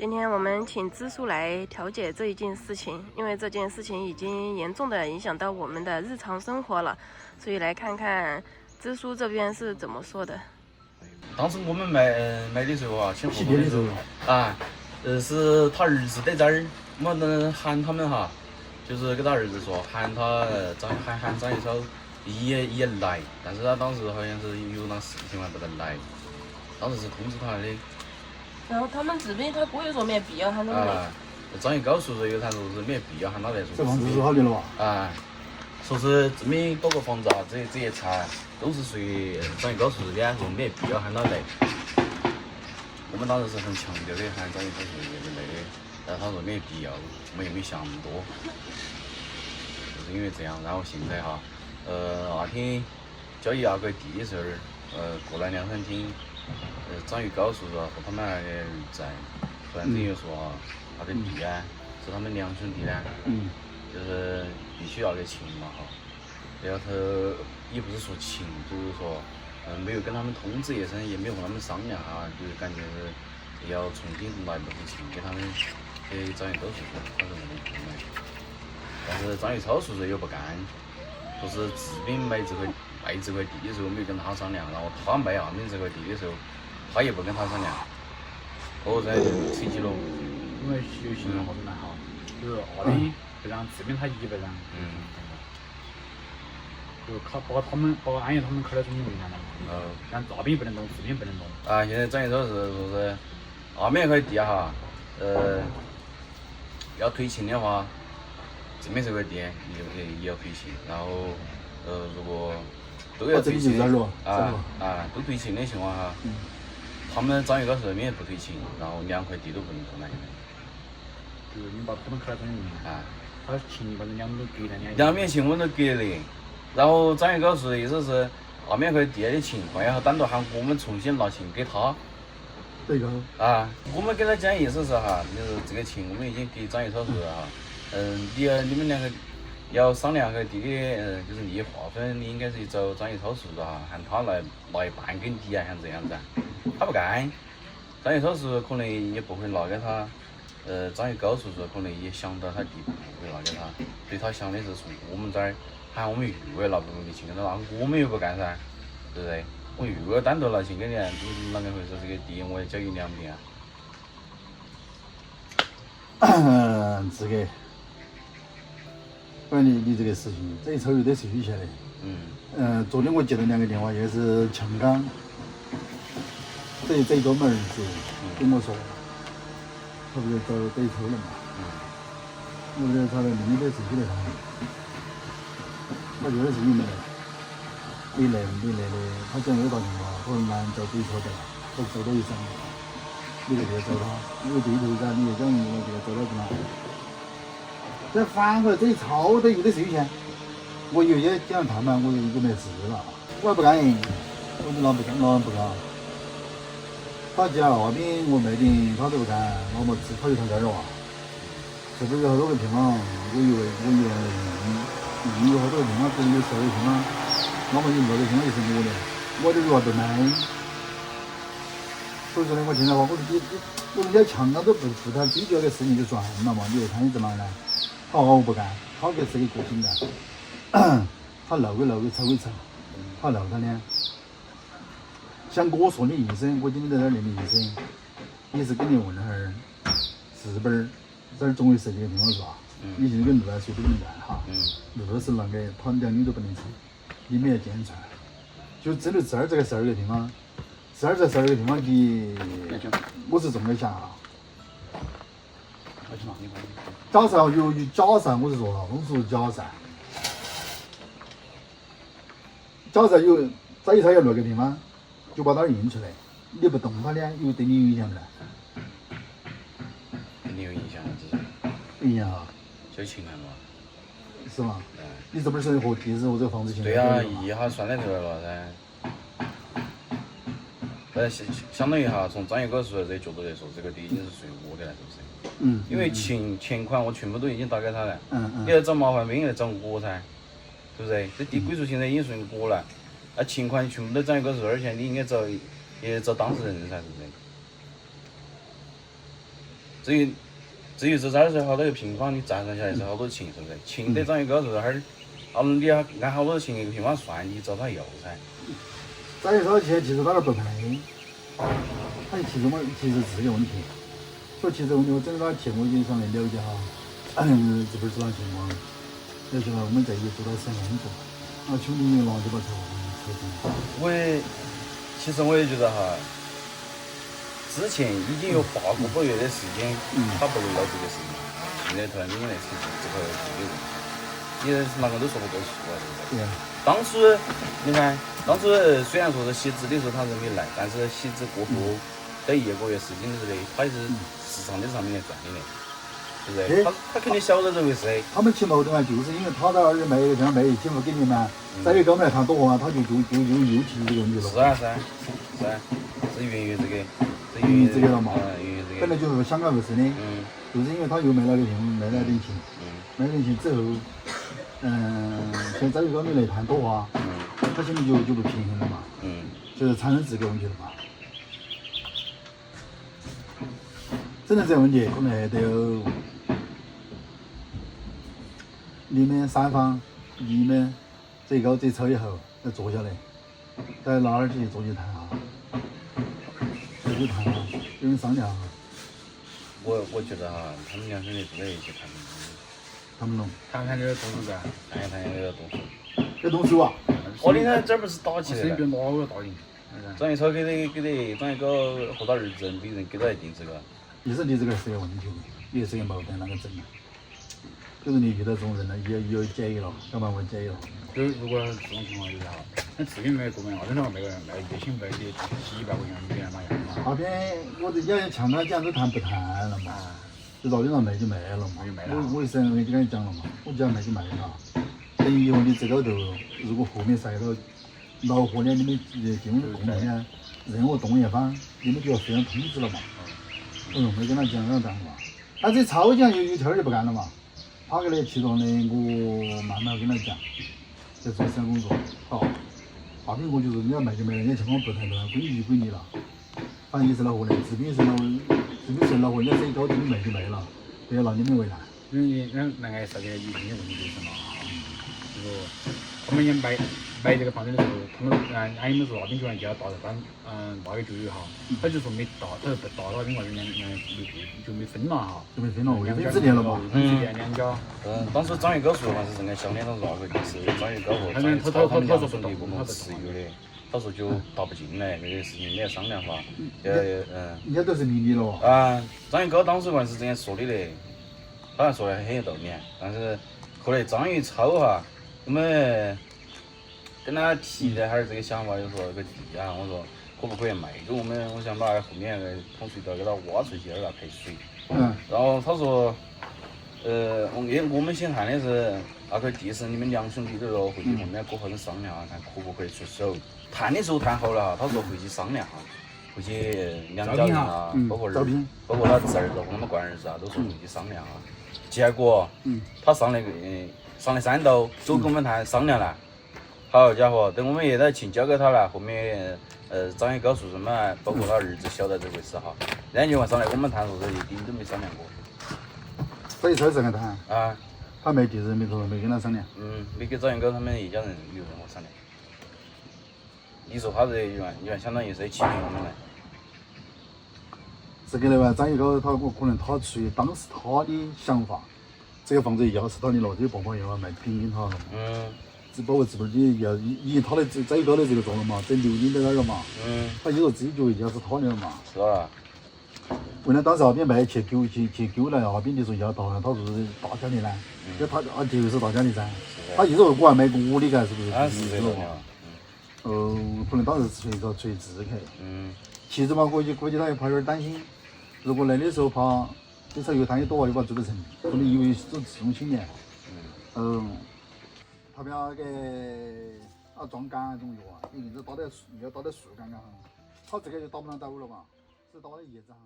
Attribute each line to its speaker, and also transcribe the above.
Speaker 1: 今天我们请支书来调解这一件事情，因为这件事情已经严重的影响到我们的日常生活了，所以来看看支书这边是怎么说的。
Speaker 2: 当时我们买的时候啊，签合同的时候啊，是他儿子在这儿，我们喊他们哈，就是给他儿子说喊他喊张一超也来，但是他当时好像是有那事情嘛不能来，当时是通知他的。
Speaker 1: 然后他们这边他姑又说没必要喊他们来。
Speaker 2: 张一高叔叔有谈说是没必要喊他来说。
Speaker 3: 这房子是好久了吧？
Speaker 2: 说是这么多个房子啊，这些菜都是属于张一高叔叔的，说没必要喊他来。我们当时是很强调的喊张一高叔叔来的，但他说没必要，我们也没想那么多，就是因为这样。然后现在哈，那天交易阿哥地的时候，过来2、3天。张玉高叔叔和他们那个儿子，突然之间又说那个地啊是他们2兄弟呢，就是必须要给清嘛哈。然后他也不是说清，就是说没有跟他们通知一声，也没有和他们商量哈，就感觉是要重新来一部分清给他们给张玉高叔叔，他是那么讲的。但是张玉超叔叔又不干，说是这边卖这块地的时候没有跟他商量，然后他卖那边这块地的时候，他也不跟他商量，在扯起了。
Speaker 3: 因为有新闻合同来哈，就是那边不让，这边他一不让。就把安逸他们开到中间围栏了嘛。但那边不能动，这边不能动。
Speaker 2: 现在张一超是说是那边那块地哈，要推进的话，这边这块地也要推进，然后如果都要推进都推进的情况下，他们张一高这边不推进，然后2块地都不能动了。
Speaker 3: 就是你把他们开到中间他情把人2边都隔了
Speaker 2: 2边情我们都隔了，然后张一高说的意思是那边块地的情况，然后单独喊我们重新拿情给他。
Speaker 3: 对个。
Speaker 2: 我们给他讲意思是哈，就是这个情我们已经给张一超说了哈，你们2个要商量个地的，就是利益划分，你应该是找张一超叔叔哈，喊他来拿一半给地啊，像这样子。他不干，张一超叔叔可能也不会拿给他，张一高叔叔可能也想到他弟不会拿给他，所以他想的是从我们这儿喊我们余额那部分的钱，那我们又不干噻，对不对？我余额单独拿钱给你，你啷个回事？这个地我要交给2边
Speaker 3: 这个。关于你这个事情，这一抽有点水起来的。昨天我接了2个电话，也是强刚，这一哥们儿子跟我说，他不是找这一抽了嘛？我说他的另一个事情来他，他就是你们的，没来的，他讲又打电话，我说难找这一抽的，他找到1、3个，你就别找他，因为这一头噻，你也讲我这个找到干嘛？这反过来这一抄，他有的是有钱。我有些讲谈判，我就没事了，我也不干，我就拿不干。他既然那边我卖点，他都不干，那么他就谈这儿了哇？是不是好多个平方？我以为有好多个平方，只有12个平方，那么有6个平方就是我的，我的肉不卖。所以说呢，我听到话，我说我人家强他都不谈追究的事情就算了嘛，你又谈你怎么呢？他我不干，他这是个个性的，他闹归吵归吵，他闹他呢，像我说的意思，我今天在这儿练的意思，也是跟你问那儿4本，这儿总有10几个平方是吧？你现在跟路啊谁都能干哈，路是那个他2米都不能超，你们要坚持，就针对这儿这个12个平方，这12个平方的，我是这么想啊。假设我是说了，我是说假设有这一套要6个平方，就把它印出来，你不动它呢，有对你有影响不？
Speaker 2: 肯定有影响，这是。
Speaker 3: 影响啊？
Speaker 2: 就情况嘛。
Speaker 3: 是吗？你这不是和地址和这个房子现在？
Speaker 2: 对呀，一下算在头了噻。相当于哈，从张一高叔叔这角度来说，这个地已经是属于我的了，是不是？因为钱款我全部都已经打给他了。你要找麻烦，没人来找我噻，对不对？这地归属现在已经属于我了，钱款全部都张一高叔叔，而且你应该找当事人噻，是不是？至于这咋是好多个平方，你站上下来是好多钱，是不是？钱得长一高是哈儿，你按好多钱一个平方算，你找他要噻。
Speaker 3: 再一说钱，其实他那不赔，他其实是个问题。所以其实我整个去我已经上来了解哈，这边市场情况，而且呢，我们这一做到3工作，兄弟们拿就把抽成。
Speaker 2: 其实我也觉得哈，之前已经有8个多月的时间，他不能到这个事情，现在突然间来出这个问题，你哪个都说不过去啊，对不对？当初你看，虽然说是吸资的时候他是没来，但是吸资过后在1个月时间的时候，他也是市场在上面来赚的嘞，对不对？他肯定晓得这回事。
Speaker 3: 他们起矛盾啊，就是因为他在那儿卖这样卖，岂不给你们？再一个我们来谈多话，他就又提这个问题了。
Speaker 2: 是啊，是源于这个，
Speaker 3: 源于这个了嘛。
Speaker 2: 源于这个。
Speaker 3: 本来就是香港不是的，就是因为他又卖了点钱，卖了点钱之后，现在一个你来谈多话，他心里就不平衡了嘛，就是产生这个问题了嘛。真的这个问题，可能还得有你们3方，你们最高最丑以后要坐下来，在哪儿去坐去谈啊？去谈啊，有人商量啊。
Speaker 2: 我觉得哈，他们2兄弟都得一起谈。
Speaker 3: 谈不拢。
Speaker 2: 谈这个动手噻，谈这个动手。
Speaker 3: 要动手啊！
Speaker 2: 你看这不是打起来了？
Speaker 3: 别拿我打赢。
Speaker 2: 张一超给张一高和他儿子的人给他来定这个。
Speaker 3: 其实你这个是个问题，也是个矛盾，那个整啊。就是你遇到这种人了，有介意了，要不然我介意了。
Speaker 4: 就是如果这种情况之下，那自己没过门，20多万每个人卖月薪卖的几百块钱一年嘛样嘛。
Speaker 3: 那边我这也强他讲都谈不谈了嘛，就到底上卖就卖了嘛。我是我就跟你讲了嘛，我讲卖就卖了。等于以后你这个头，如果后面晒到恼火呢，你们进入共同呢，任何动业方，你们就要互相通知了嘛。没跟他讲这样嘛。但是吵架有天儿就不干了嘛。他给来启动的，我慢慢跟他讲，在做3工作。好，那边我就是你要卖就卖了，人家情况不谈，归你了。反正你是恼火的，治病是恼火，人家这一高就你卖就卖了，不要拿你们为难。
Speaker 4: 那个啥个有一定问题就是嘛，就是他们也买这个房子的时候，他们按你们说那边就要到那个就有哈，他就说没到，他不到那边话就没分了哈，
Speaker 3: 就没分了，未分之年了嘛。
Speaker 4: 2家。
Speaker 2: 当时张玉高说的话是这个，相连到那个就是张玉高和张玉超他们2兄弟共同持有的。他说就打不进来，那个事情你要商量哈。
Speaker 3: 人家都是秘密了。
Speaker 2: 张玉高当时还是这样说的嘞，他还说的很有道理，但是后来张玉超哈，我们跟他提了哈儿这个想法，就说那个地啊，我说可不可以卖给我们？我想把后面那个通水道给他挖出去，给他配水。然后他说，我们想看的是那块地是你们2兄弟的咯，回去后面过后商量看可不可以出手。谈的时候谈好了哈，他说回去商量哈，回去2家人啊，包括他侄儿子和他们官儿子啊，都说回去商量啊。结果，他上来3刀，都跟我们谈商量了。好家伙，等我们也在钱交给他了，后面张玉高说什么，包括他儿子晓得这回事哈。2句话上来我们谈说是一点都没商量过。
Speaker 3: 所以说这个谈
Speaker 2: 啊，
Speaker 3: 他没地址没跟他商量。
Speaker 2: 没跟张玉高他们一家人有任何商量。你说他这一元相当于是欺骗我们来。
Speaker 3: 这个的话，张玉高我可能他出于当时他的想法，这个房子要是他的了，这个办法要卖平均他了嘛。只包括这边的要以他的张玉高的这个做了嘛，这6年在那儿了嘛。他以后自己觉得要是他的了嘛。
Speaker 2: 是啊。
Speaker 3: 为了当时那边卖去勾来，那边就说要到了，他说是大家的呢，那他就是大家的噻。他一说我还卖给我的，干是不是？
Speaker 2: 是这个嘛。
Speaker 3: 可能当时出于自客。其实嘛，估计他也怕有点担心，如果来的时候怕这时候又谈的多，又把做不成，可能以为是这种心理。他不要给装杆种药啊，一定是要打点树干杆，他这个就打不上刀了嘛，是打点叶子哈。